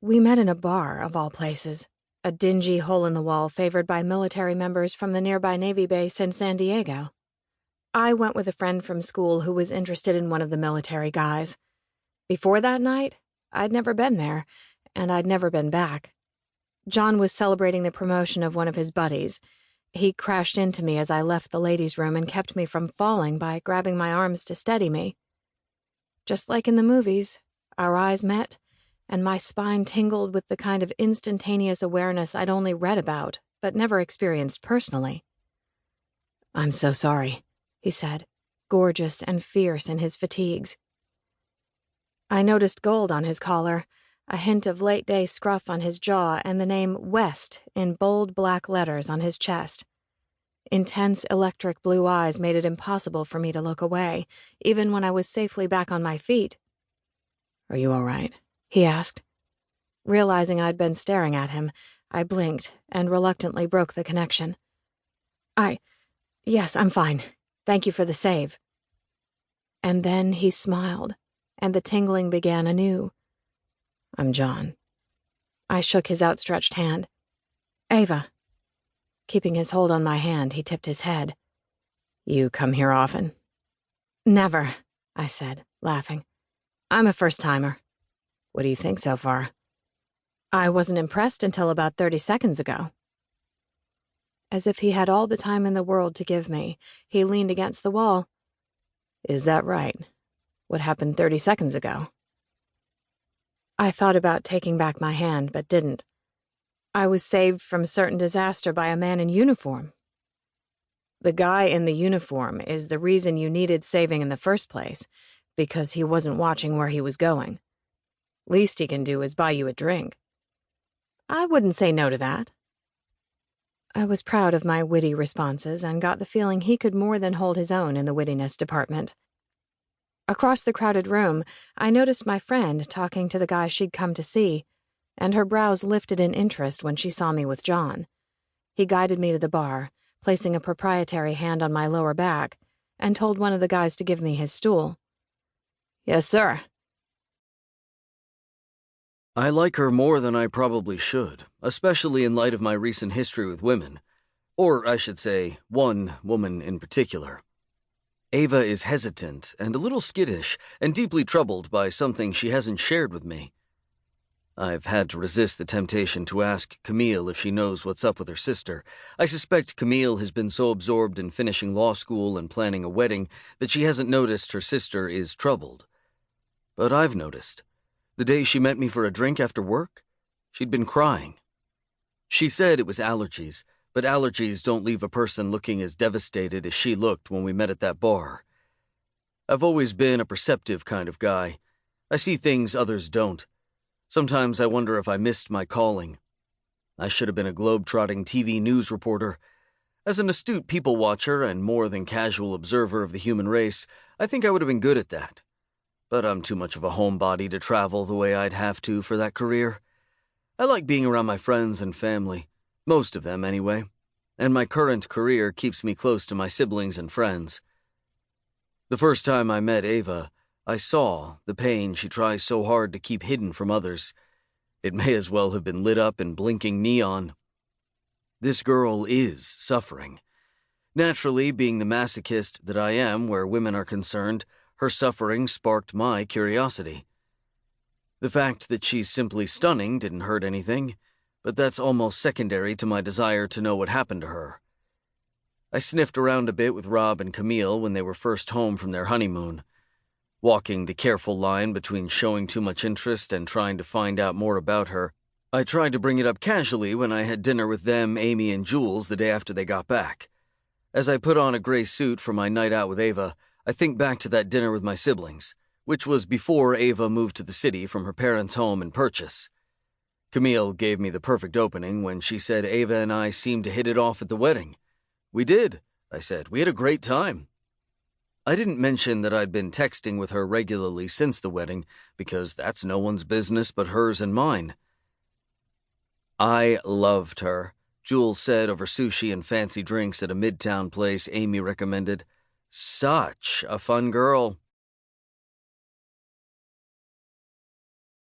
We met in a bar, of all places, a dingy hole-in-the-wall favored by military members from the nearby Navy base in San Diego. I went with a friend from school who was interested in one of the military guys. Before that night, I'd never been there, and I'd never been back. John was celebrating the promotion of one of his buddies. He crashed into me as I left the ladies' room and kept me from falling by grabbing my arms to steady me. Just like in the movies, our eyes met, and my spine tingled with the kind of instantaneous awareness I'd only read about, but never experienced personally. "I'm so sorry," he said, gorgeous and fierce in his fatigues. I noticed gold on his collar, a hint of late-day scruff on his jaw, and the name West in bold black letters on his chest. Intense electric blue eyes made it impossible for me to look away, even when I was safely back on my feet. "Are you all right?" he asked. Realizing I'd been staring at him, I blinked and reluctantly broke the connection. Yes, I'm fine. Thank you for the save." And then he smiled, and the tingling began anew. "I'm John." I shook his outstretched hand. "Ava." Keeping his hold on my hand, he tipped his head. "You come here often?" "Never," I said, laughing. "I'm a first-timer." "What do you think so far?" "I wasn't impressed until about 30 seconds ago." As if he had all the time in the world to give me, he leaned against the wall. "Is that right? What happened 30 seconds ago?" I thought about taking back my hand, but didn't. I was saved from certain disaster by a man in uniform. The guy in the uniform is the reason you needed saving in the first place, because he wasn't watching where he was going. Least he can do is buy you a drink. I wouldn't say no to that. I was proud of my witty responses and got the feeling he could more than hold his own in the wittiness department. Across the crowded room, I noticed my friend talking to the guy she'd come to see, and her brows lifted in interest when she saw me with John. He guided me to the bar, placing a proprietary hand on my lower back, and told one of the guys to give me his stool. "Yes, sir." I like her more than I probably should, especially in light of my recent history with women. Or, I should say, one woman in particular. Ava is hesitant and a little skittish and deeply troubled by something she hasn't shared with me. I've had to resist the temptation to ask Camille if she knows what's up with her sister. I suspect Camille has been so absorbed in finishing law school and planning a wedding that she hasn't noticed her sister is troubled. But I've noticed. The day she met me for a drink after work, she'd been crying. She said it was allergies, but allergies don't leave a person looking as devastated as she looked when we met at that bar. I've always been a perceptive kind of guy. I see things others don't. Sometimes I wonder if I missed my calling. I should have been a globe-trotting TV news reporter. As an astute people watcher and more than casual observer of the human race, I think I would have been good at that. But I'm too much of a homebody to travel the way I'd have to for that career. I like being around my friends and family, most of them anyway, and my current career keeps me close to my siblings and friends. The first time I met Ava, I saw the pain she tries so hard to keep hidden from others. It may as well have been lit up in blinking neon. This girl is suffering. Naturally, being the masochist that I am where women are concerned, her suffering sparked my curiosity. The fact that she's simply stunning didn't hurt anything, but that's almost secondary to my desire to know what happened to her. I sniffed around a bit with Rob and Camille when they were first home from their honeymoon, walking the careful line between showing too much interest and trying to find out more about her. I tried to bring it up casually when I had dinner with them, Amy, and Jules the day after they got back. As I put on a gray suit for my night out with Ava, I think back to that dinner with my siblings, which was before Ava moved to the city from her parents' home in Purchase. Camille gave me the perfect opening when she said Ava and I seemed to hit it off at the wedding. "We did," I said. "We had a great time." I didn't mention that I'd been texting with her regularly since the wedding, because that's no one's business but hers and mine. I loved her, Jules said over sushi and fancy drinks at a midtown place Amy recommended. Such a fun girl.